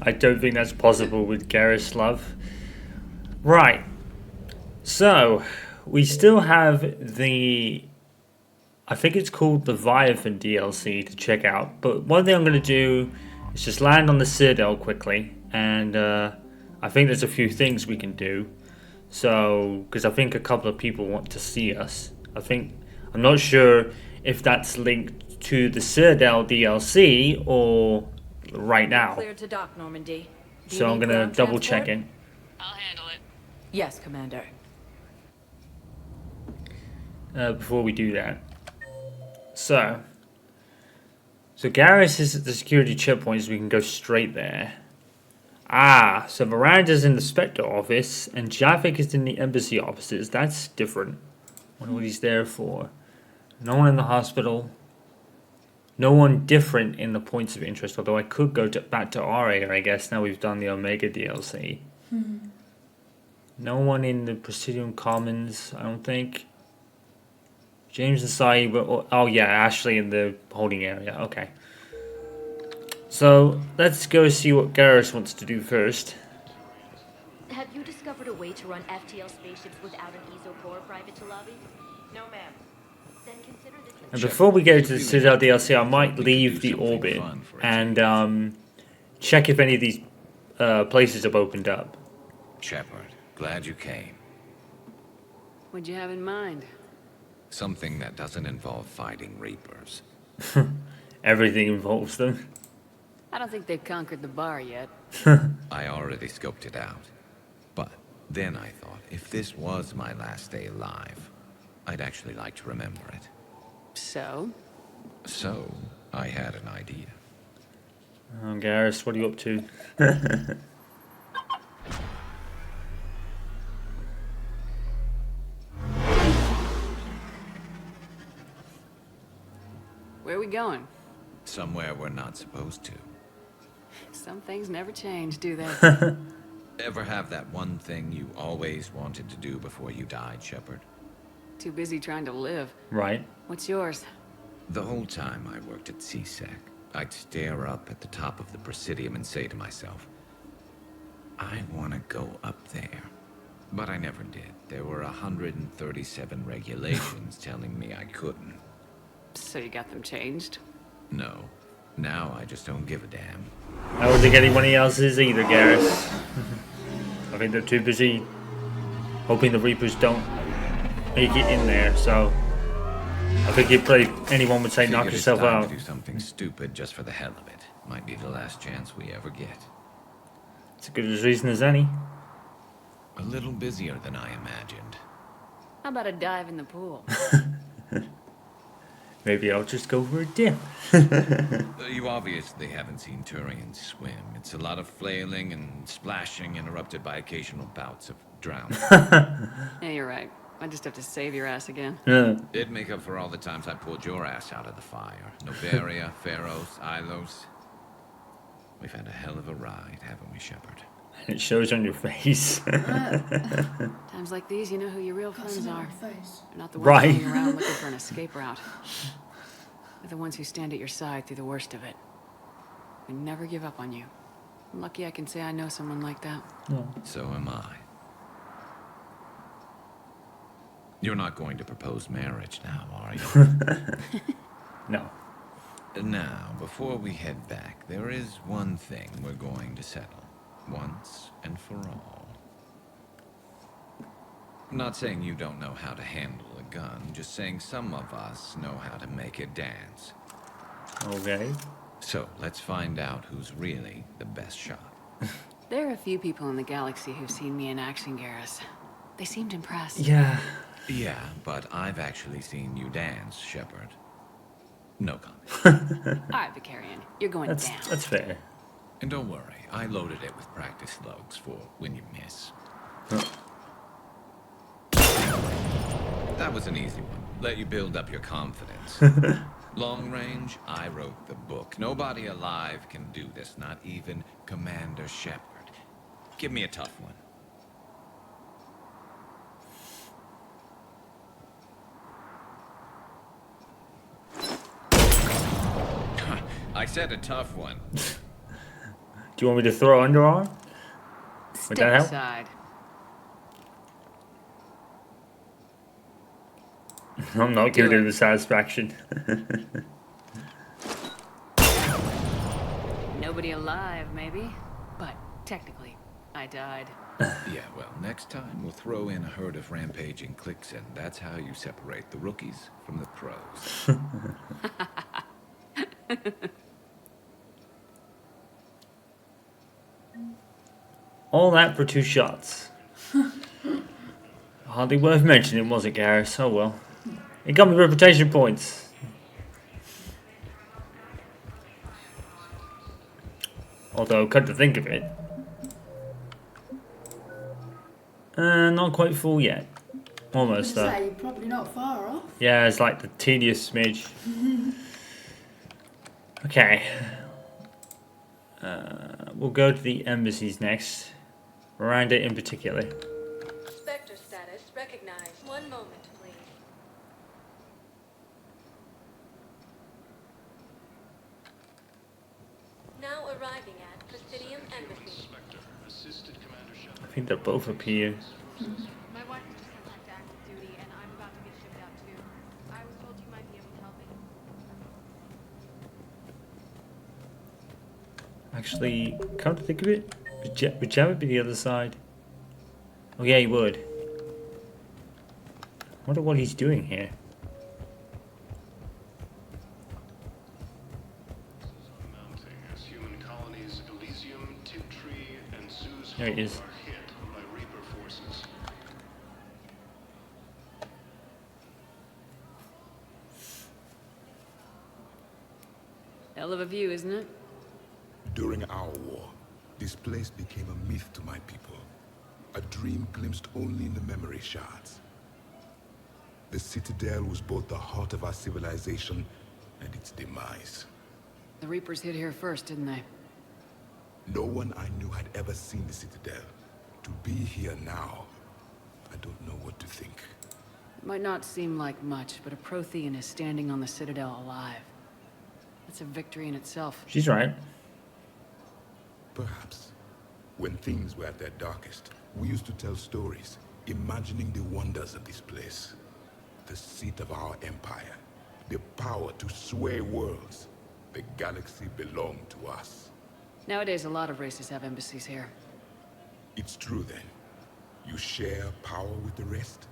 I don't think that's possible with Garrus Love. Right. So, we still have the... I think it's called the Leviathan DLC to check out. But one thing I'm going to do is just land on the Citadel quickly. And I think there's a few things we can do. So, because I think a couple of people want to see us. I'm not sure if that's linked to the Citadel DLC or right now. Cleared to dock, Normandy. So I'm gonna double check it. I'll handle it. Yes, Commander. Before we do that. So Garrus is at the security checkpoint, so we can go straight there. So Miranda's in the Spectre office, and Javik is in the embassy offices. That's different. Wonder what he's there for. No one in the hospital. No one different in the points of interest, although I could go back to our area, I guess, now we've done the Omega DLC. No one in the Presidium Commons, I don't think. James and Sai, oh yeah, Ashley in the holding area, okay. So, let's go see what Garrus wants to do first. Have you discovered a way to run FTL spaceships without an ESO core private to lobby? No, ma'am. Then consider this. And before we go to the Citadel DLC, I might leave the orbit and check if any of these places have opened up. Shepard, glad you came. What'd you have in mind? Something that doesn't involve fighting Reapers. Everything involves them. I don't think they've conquered the bar yet. I already scoped it out. But then I thought, if this was my last day alive, I'd actually like to remember it. So? So, I had an idea. Oh, Garrus, what are you up to? Where are we going? Somewhere we're not supposed to. Some things never change, do they? Ever have that one thing you always wanted to do before you died, Shepard? Too busy trying to live. Right. What's yours? The whole time I worked at CSEC, I'd stare up at the top of the Presidium and say to myself, I want to go up there. But I never did. There were 137 regulations telling me I couldn't. So you got them changed? No. Now I just don't give a damn. I don't think anyone else is either, Garrus. I think they're too busy hoping the Reapers don't make it in there, so I think if anyone would say knock Figured yourself it's time out. to do something stupid just for the hell of it. Might be the last chance we ever get. It's as good a reason as any. A little busier than I imagined. How about a dive in the pool? Maybe I'll just go for a dip. You obviously haven't seen Turians swim. It's a lot of flailing and splashing interrupted by occasional bouts of drowning. Yeah, you're right. I just have to save your ass again. It'd make up for all the times I pulled your ass out of the fire. Noveria, Pharos, Ilos. We've had a hell of a ride, haven't we, Shepard? It shows on your face. Times like these, you know who your real friends are. They're not the ones Right. hanging around looking for an escape route. They're the ones who stand at your side through the worst of it. We never give up on you. I'm lucky I can say I know someone like that. So am I. You're not going to propose marriage now, are you? No. Now, before we head back, there is one thing we're going to settle. Once and for all. I'm not saying you don't know how to handle a gun, just saying some of us know how to make it dance. Okay. So, let's find out who's really the best shot. There are a few people in the galaxy who've seen me in action, Garrus. They seemed impressed. Yeah. Yeah, but I've actually seen you dance, Shepard. No comment. All right, Vicarian, you're going down. That's fair. And don't worry, I loaded it with practice slugs for when you miss. That was an easy one. Let you build up your confidence. Long range, I wrote the book. Nobody alive can do this, not even Commander Shepard. Give me a tough one. I said a tough one. Do you want me to throw underarm? Step that help? aside. I'm not Do giving it. him the satisfaction. Nobody alive, maybe. But technically, I died. Yeah, well, next time we'll throw in a herd of rampaging cliques, and that's how you separate the rookies from the pros. All that for 2 shots. Hardly worth mentioning, was it, Garrus? Oh well. It got me reputation points. Although, come to think of it, not quite full yet. Almost though. Say, you're probably not far off. Yeah, it's like the tedious smidge. Okay. We'll go to the embassies next. Miranda in particular. Spectre status recognized. One moment, please. Now arriving at Presidium Embassy. I think they're both up here. My wife was just sent back to active duty, and I'm about to get shipped out too. I was told you might be able to help me. Actually, come to think of it, would Javid be the other side? Oh yeah, he would. Wonder what he's doing here. Mounting as human colonies Elysium, Tiptree, and Zeus There he is. are hit by Reaper forces. Hell of a view, isn't it? During our war, this place became a myth to my people. A dream glimpsed only in the memory shards. The Citadel was both the heart of our civilization and its demise. The Reapers hit here first, didn't they? No one I knew had ever seen the Citadel. To be here now, I don't know what to think. It might not seem like much, but a Prothean is standing on the Citadel alive. That's a victory in itself. She's right. Perhaps. When things were at their darkest, we used to tell stories, imagining the wonders of this place. The seat of our empire. The power to sway worlds. The galaxy belonged to us. Nowadays, a lot of races have embassies here. It's true then. You share power with the rest?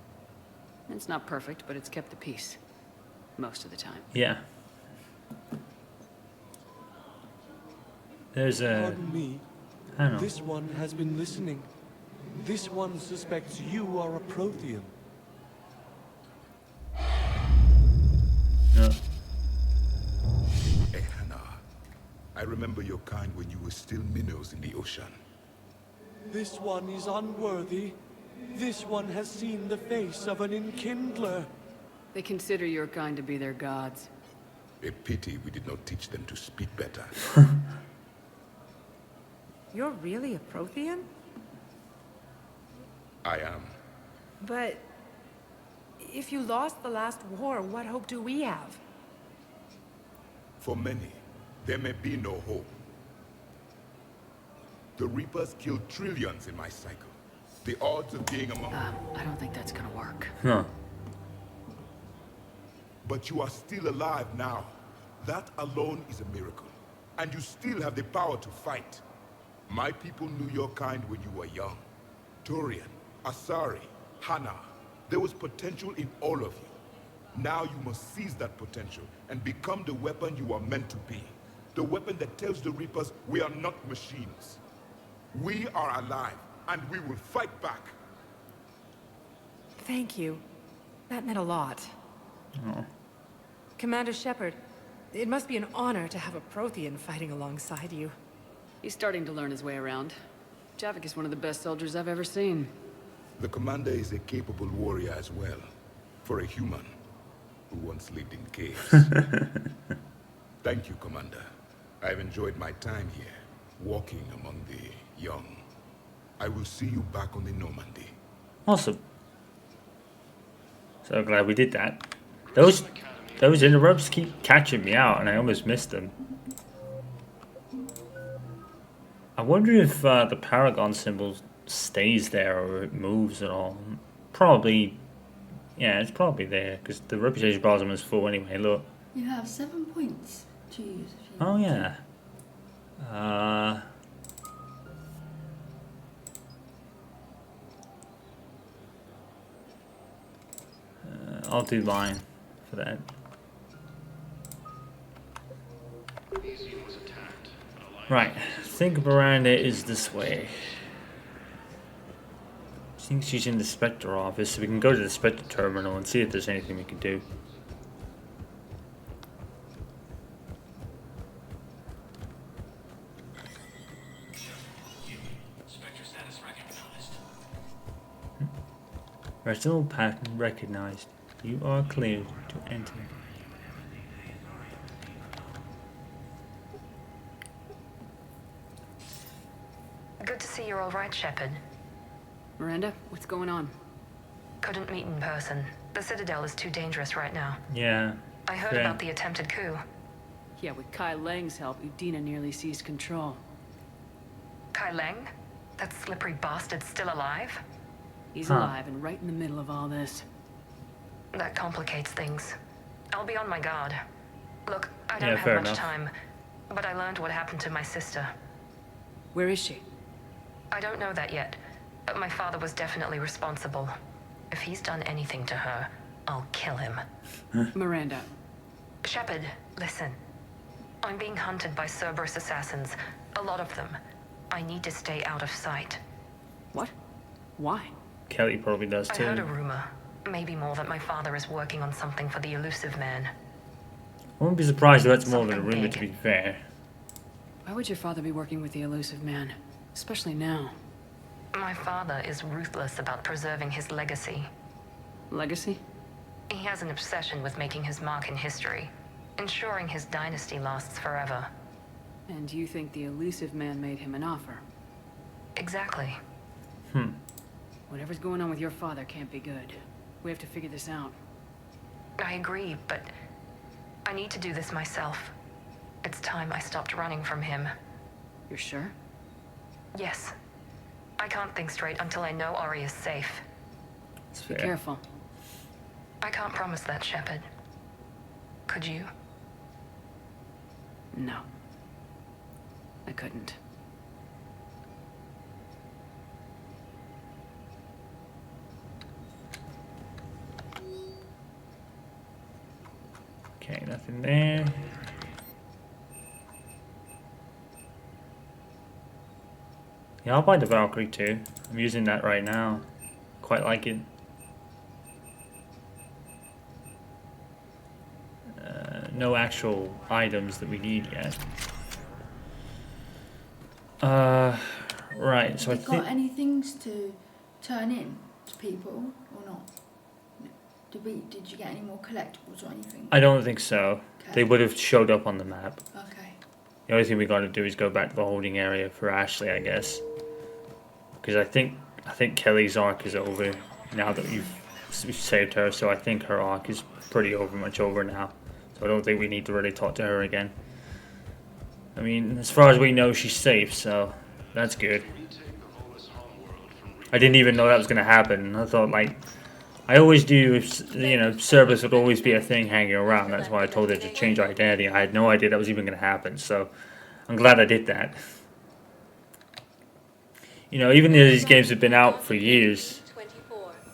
It's not perfect, but it's kept the peace. Most of the time. Yeah. There's a... Pardon me. I don't know. This one has been listening. This one suspects you are a Prothean. No. Hey, Hannah. I remember your kind when you were still minnows in the ocean. This one is unworthy. This one has seen the face of an enkindler. They consider your kind to be their gods. A pity we did not teach them to speak better. You're really a Prothean? I am. But if you lost the last war, what hope do we have? For many, there may be no hope. The Reapers killed trillions in my cycle. The odds of being among them. I don't think that's gonna work. Huh. But you are still alive now. That alone is a miracle. And you still have the power to fight. My people knew your kind when you were young. Turian, Asari, Hana. There was potential in all of you. Now you must seize that potential and become the weapon you are meant to be. The weapon that tells the Reapers we are not machines. We are alive, and we will fight back. Thank you. That meant a lot. Oh. Commander Shepard, it must be an honor to have a Prothean fighting alongside you. He's starting to learn his way around. Javik is one of the best soldiers I've ever seen. The commander is a capable warrior as well. For a human who once lived in caves. Thank you, Commander. I've enjoyed my time here, walking among the young. I will see you back on the Normandy. Awesome. So glad we did that. Those interrupts keep catching me out, and I almost missed them. I wonder if the Paragon symbol stays there or it moves at all. Probably, yeah, it's probably there because the reputation blossom is full anyway. Look. You have 7 points to use. If you Oh want yeah. I'll do line for that. Elysium was attacked. Right, I think Miranda is this way. I think she's in the Spectre office, so we can go to the Spectre terminal and see if there's anything we can do. Retinal pattern recognized. You are cleared to enter. Good to see you're all right, Shepard. Miranda, what's going on? Couldn't meet in person. The Citadel is too dangerous right now. Yeah. I heard fair. about the attempted coup. Yeah, with Kai Lang's help, Udina nearly seized control. Kai Leng? That slippery bastard's still alive? He's Huh. alive and right in the middle of all this. That complicates things. I'll be on my guard. Look, I don't Yeah, have fair much enough. time, but I learned what happened to my sister. Where is she? I don't know that yet, but my father was definitely responsible. If he's done anything to her, I'll kill him. Miranda. Shepard, listen. I'm being hunted by Cerberus assassins. A lot of them. I need to stay out of sight. What? Why? Kelly probably does I heard a too. rumor, maybe more, that my father is working on something for the elusive man. I wouldn't be surprised if that's more than a Something rumor, big. to be fair. Why would your father be working with the elusive man? Especially now. My father is ruthless about preserving his legacy. Legacy? He has an obsession with making his mark in history, ensuring his dynasty lasts forever. And you think the elusive man made him an offer? Exactly. Whatever's going on with your father can't be good. We have to figure this out. I agree, but I need to do this myself. It's time I stopped running from him. You're sure? Yes. I can't think straight until I know Ori is safe. It's Be fair. careful. I can't promise that, Shepard. Could you? No. I couldn't. Okay, nothing there. Yeah, I'll buy the Valkyrie too. I'm using that right now. Quite like it. No actual items that we need yet. Right, so I Have you think... got any things to turn in to people or not? No. Did you get any more collectibles or anything? I don't think so. Okay. They would have showed up on the map. Okay. The only thing we got to do is go back to the holding area for Ashley, I guess. Because I think Kelly's arc is over now that we've saved her. So I think her arc is pretty much over now. So I don't think we need to really talk to her again. I mean, as far as we know, she's safe, so that's good. I didn't even know that was going to happen. I thought, like, I always do, you know, Cerberus would always be a thing hanging around. That's why I told her to change her identity. I had no idea that was even going to happen, so I'm glad I did that. You know, even though these games have been out for years,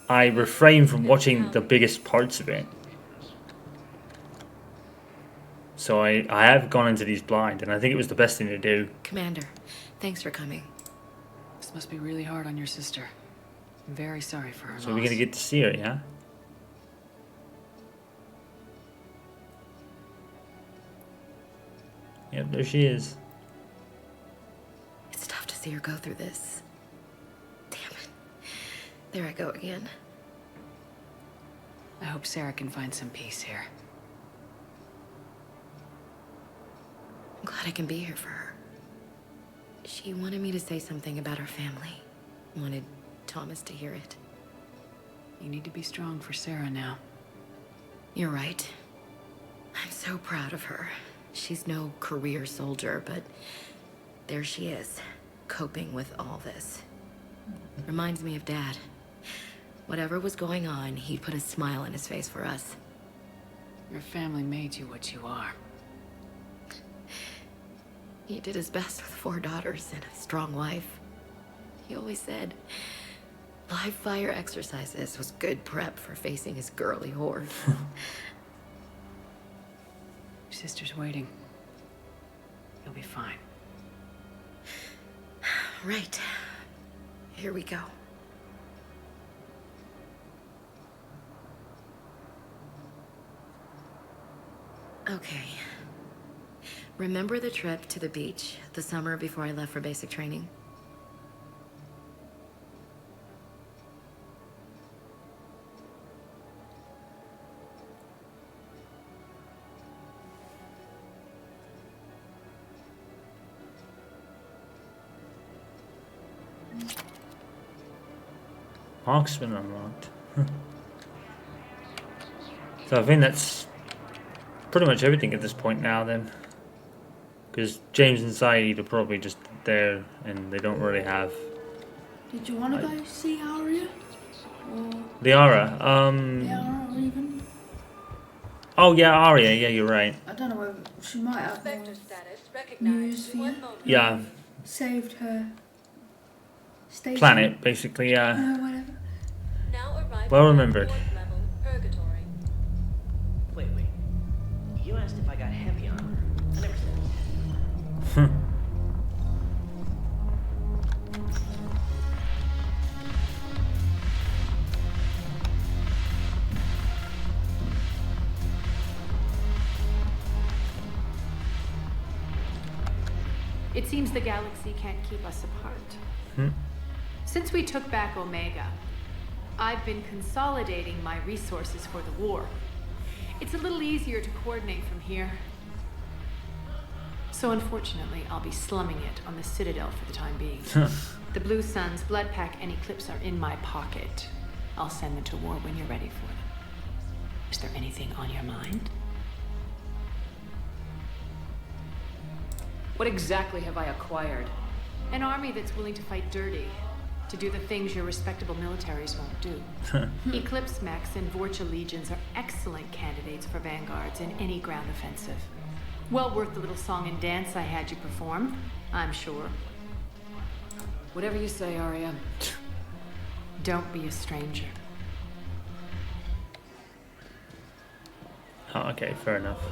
I refrain from watching the biggest parts of it. So I have gone into these blind, and I think it was the best thing to do. Commander, thanks for coming. This must be really hard on your sister. I'm very sorry for her So loss. we're gonna get to see her, yeah? Yep, there she is. It's tough to see her go through this. Damn it. There I go again. I hope Sarah can find some peace here. I'm glad I can be here for her. She wanted me to say something about her family. Wanted Thomas to hear it. You need to be strong for Sarah now. You're right. I'm so proud of her. She's no career soldier, but there she is, coping with all this. Reminds me of Dad. Whatever was going on, he'd put a smile on his face for us. Your family made you what you are. He did his best with 4 daughters and a strong wife. He always said live fire exercises was good prep for facing his girly horde. Your sister's waiting. You'll be fine. Right. Here we go. Okay. Remember the trip to the beach the summer before I left for basic training? Marksman unlocked. So I think that's pretty much everything at this point now then. Because James and Saeed are probably just there and they don't really have... Did you want to go see Arya? Or Liara, Liara, or even? Oh yeah, Arya, yeah, you're right. I don't know whether she might have more Vector status news recognized. for you. 1 moment. Yeah, Saved her station. planet, basically, yeah. Whatever. Now arriving Well at remembered. 4th level, Purgatory. Wait. You asked if I got heavy armor. I never said. It seems the galaxy can't keep us apart. Since we took back Omega, I've been consolidating my resources for the war. It's a little easier to coordinate from here. So unfortunately, I'll be slumming it on the Citadel for the time being. The Blue Suns, Blood Pack, and Eclipse are in my pocket. I'll send them to war when you're ready for them. Is there anything on your mind? What exactly have I acquired? An army that's willing to fight dirty, to do the things your respectable militaries won't do. Eclipse mechs and Vorcha legions are excellent candidates for vanguards in any ground offensive. Well worth the little song and dance I had you perform, I'm sure. Whatever you say, Arya. Don't be a stranger. Oh, okay, fair enough.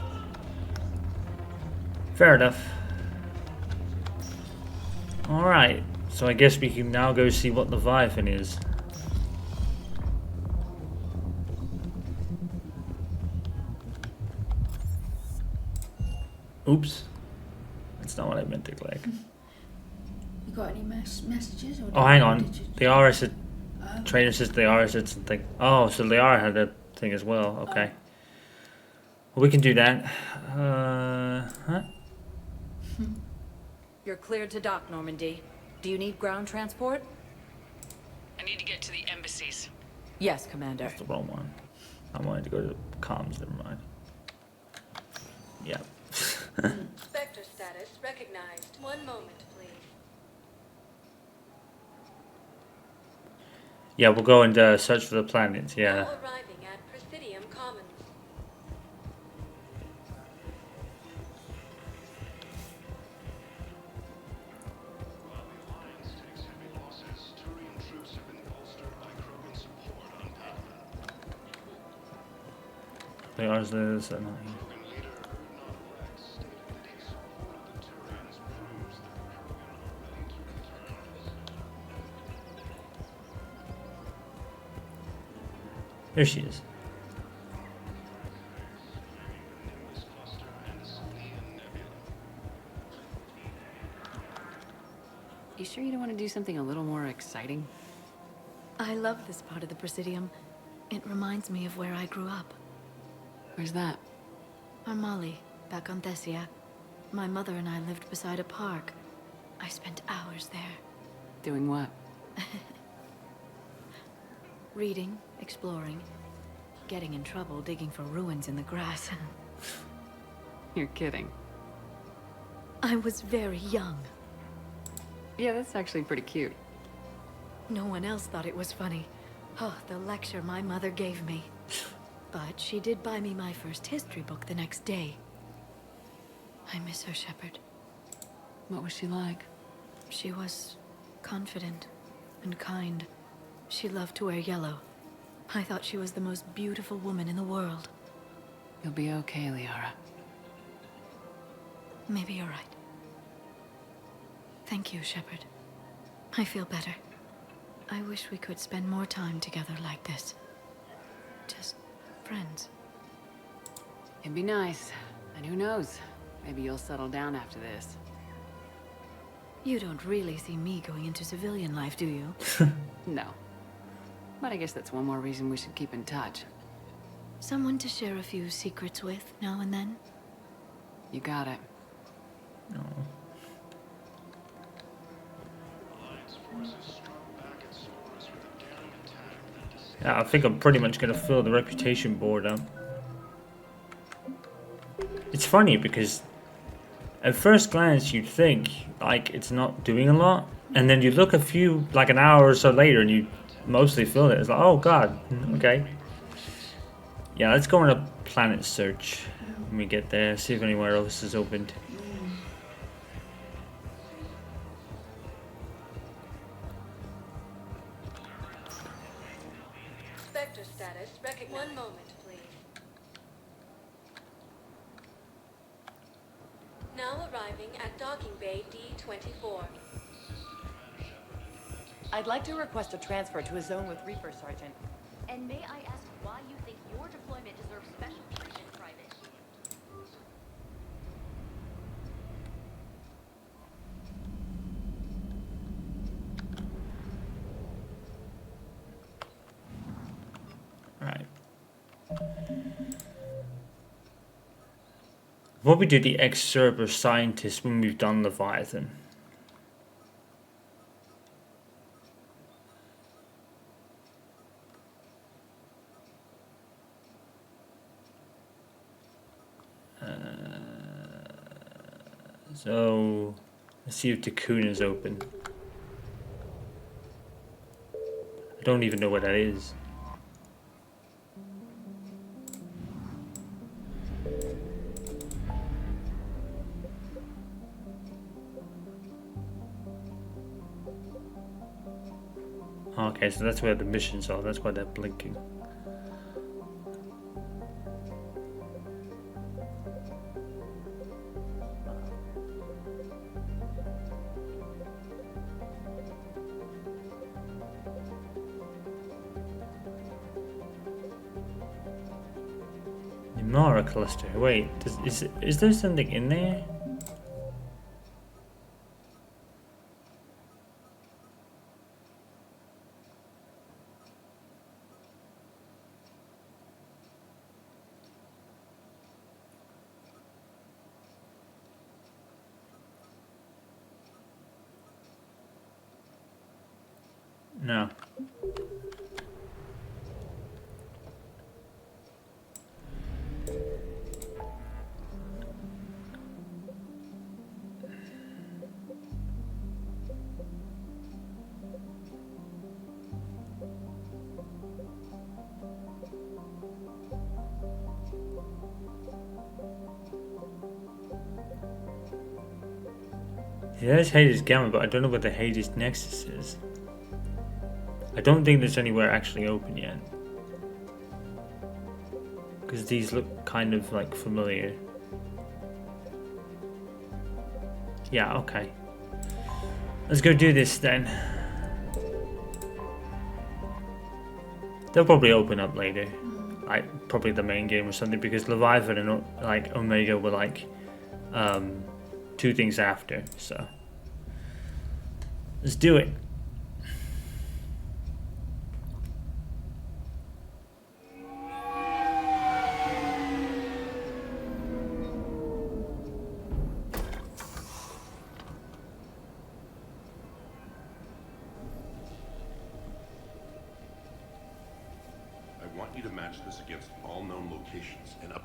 Fair enough. Alright, so I guess we can now go see what the Leviathan is. Oops. That's not what I meant to click. You got any messages? Or Oh, hang on. did you- Liara said... Trainer says Liara said something. Oh, so Liara had a thing as well. Okay. Well, we can do that. Huh? You're cleared to dock, Normandy. Do you need ground transport? I need to get to the embassies. Yes, Commander. That's the wrong one. I wanted to go to comms, never mind. Yeah. Vector status recognized. 1 moment, please. Yeah, we'll go and search for the planets, yeah. Now arriving at Presidium Commons. While the Alliance takes heavy losses, Turian troops have been bolstered by Krogan support on Padawan. Liara's this and Krogan leader Rex stated that his support of the Turians proves that the Krogan are ready to return. Here she is. Nimbus cluster and Salian Nebula. You sure you don't want to do something a little more exciting? I love this part of the Presidium. It reminds me of where I grew up. Where's that? Armali, back on Thessia. My mother and I lived beside a park. I spent hours there. Doing what? Reading, exploring, getting in trouble digging for ruins in the grass. You're kidding. I was very young. Yeah, that's actually pretty cute. No one else thought it was funny. Oh, the lecture my mother gave me. But she did buy me my first history book the next day. I miss her, Shepard. What was she like? She was confident and kind. She loved to wear yellow. I thought she was the most beautiful woman in the world. You'll be okay, Liara. Maybe you're right. Thank you, Shepard. I feel better. I wish we could spend more time together like this. Just friends. It'd be nice. And who knows? Maybe you'll settle down after this. You don't really see me going into civilian life, do you? No. But I guess that's one more reason we should keep in touch. Someone to share a few secrets with now and then? You got it. No. Yeah, I think I'm pretty much gonna fill the reputation board up. It's funny because at first glance you'd think like it's not doing a lot, and then you look like an hour or so later and you mostly filled it. It's like, oh god, okay. Yeah, let's go on a planet search when we get there, see if anywhere else is opened. Spectre status recognized. One moment, please. Now arriving at docking bay D-24. I'd like to request a transfer to a zone with Reaper, Sergeant. And may I ask why you think your deployment deserves special treatment, Private? Right. What we do the ex-Cerber scientist when we've done Leviathan. So let's see if Cocoon is open. I don't even know what that is. Okay, so that's where the missions are. That's why they're blinking. The Mara cluster. Wait, is there something in there? No. Yeah, there's Hades Gamma, but I don't know what the Hades Nexus is. I don't think there's anywhere actually open yet. Because these look kind of like familiar. Yeah, okay. Let's go do this then. They'll probably open up later. Like, probably the main game or something, because Leviathan and like Omega were like two things after, so. Let's do it.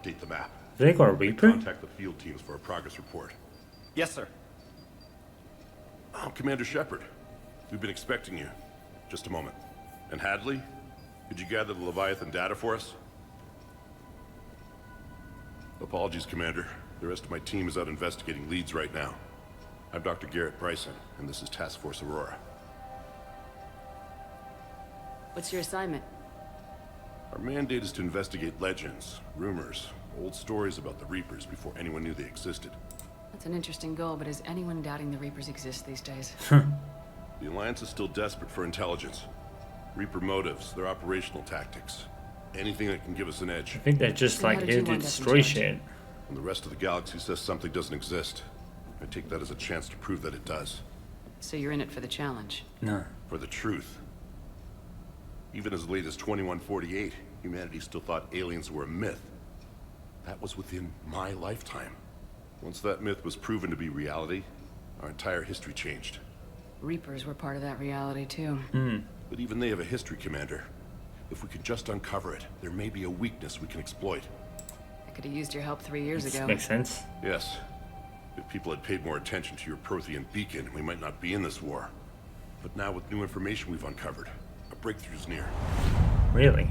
Update the map. They got a Reaper? Contact the field teams for a progress report. Yes, sir. Oh, Commander Shepard. We've been expecting you. Just a moment. And Hadley? Could you gather the Leviathan data for us? Apologies, Commander. The rest of my team is out investigating leads right now. I'm Dr. Garrett Bryson, and this is Task Force Aurora. What's your assignment? Our mandate is to investigate legends, rumors, old stories about the Reapers before anyone knew they existed. That's an interesting goal, but is anyone doubting the Reapers exist these days? The Alliance is still desperate for intelligence. Reaper motives, their operational tactics. Anything that can give us an edge. I think they're just like here to destroy shit. When the rest of the galaxy says something doesn't exist, I take that as a chance to prove that it does. So you're in it for the challenge? No. For the truth. Even as late as 2148, humanity still thought aliens were a myth. That was within my lifetime. Once that myth was proven to be reality, our entire history changed. Reapers were part of that reality too. But even they have a history, Commander. If we could just uncover it, there may be a weakness we can exploit. I could have used your help 3 years ago. Makes sense. Yes. If people had paid more attention to your Prothean beacon, we might not be in this war. But now with new information we've uncovered, a breakthrough's near. Really?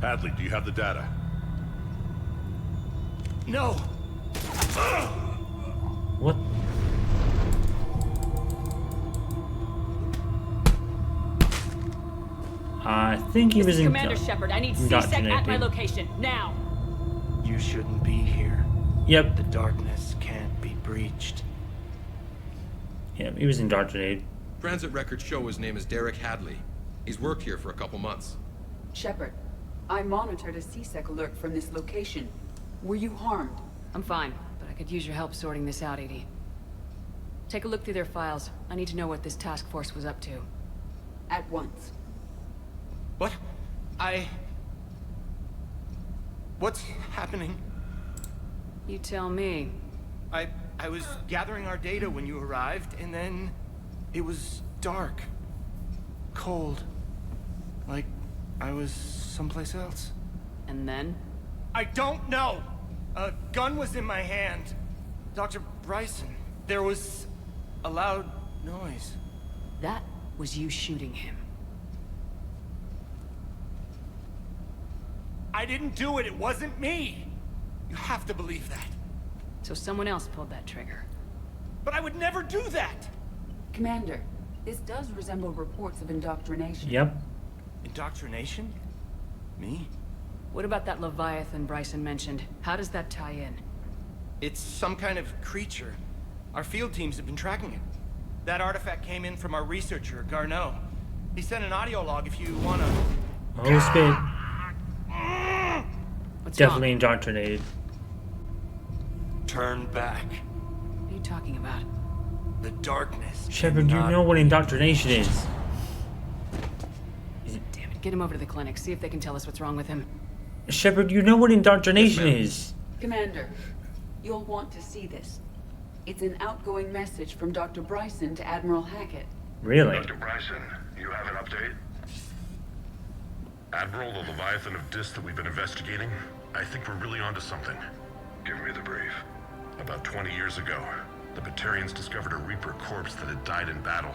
Hadley, do you have the data? No! What? I think he was in Commander Shepard, I need C-Sec at my location, now! You shouldn't be here. Yep. The darkness can't be breached. Yep, he was indoctrinated. Transit records show his name is Derek Hadley. He's worked here for a couple months. Shepard, I monitored a C-Sec alert from this location. Were you harmed? I'm fine, but I could use your help sorting this out, Edie. Take a look through their files. I need to know what this task force was up to. At once. What? What's happening? You tell me. I was gathering our data when you arrived, and then it was dark. Cold. Like I was someplace else. And then? I don't know! A gun was in my hand. Dr. Bryson, there was a loud noise. That was you shooting him. I didn't do it, it wasn't me! You have to believe that. So someone else pulled that trigger. But I would never do that! Commander, this does resemble reports of indoctrination. Yep. Indoctrination? Me? What about that Leviathan Bryson mentioned? How does that tie in? It's some kind of creature. Our field teams have been tracking it. That artifact came in from our researcher, Garneau. He sent an audio log if you wanna... Oh, spit. What's Definitely wrong? indoctrinated. Turn back. What are you talking about? The darkness. Shepard, you know what indoctrination is. Damn it, get him over to the clinic. See if they can tell us what's wrong with him. Shepard, you know what indoctrination is. Commander, you'll want to see this. It's an outgoing message from Dr. Bryson to Admiral Hackett. Really? Dr. Bryson, you have an update? Admiral, the Leviathan of Dis that we've been investigating, I think we're really onto something. Give me the brief. About 20 years ago, the Batarians discovered a Reaper corpse that had died in battle.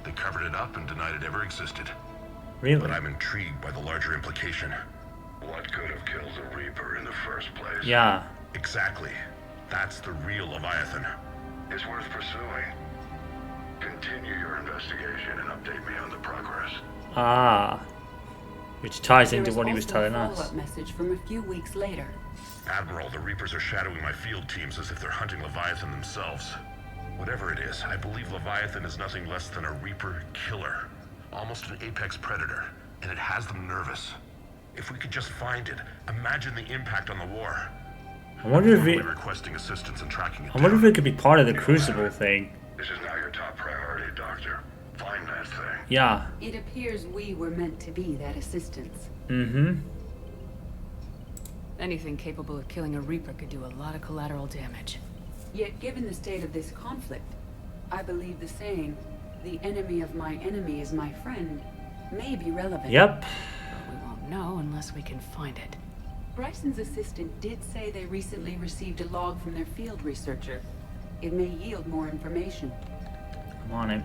They covered it up and denied it ever existed. Really? But I'm intrigued by the larger implication. What could have killed the Reaper in the first place? Yeah. Exactly. That's the real Leviathan. It's worth pursuing. Continue your investigation and update me on the progress. Ah. Which ties into what he was telling a us. follow-up message from a few weeks later. Admiral, the Reapers are shadowing my field teams as if they're hunting Leviathan themselves. Whatever it is, I believe Leviathan is nothing less than a Reaper killer. Almost an apex predator, and it has them nervous. If we could just find it, imagine the impact on the war. I wonder if it... requesting assistance in tracking it I wonder if it could be part of the Crucible thing. This is now your top priority, Doctor. Find that thing. Yeah. It appears we were meant to be that assistance. Mm-hmm. Anything capable of killing a Reaper could do a lot of collateral damage. Yet given the state of this conflict, I believe the saying, "The enemy of my enemy is my friend," may be relevant. Yep. But we won't know unless we can find it. Bryson's assistant did say they recently received a log from their field researcher. It may yield more information. I'm on it.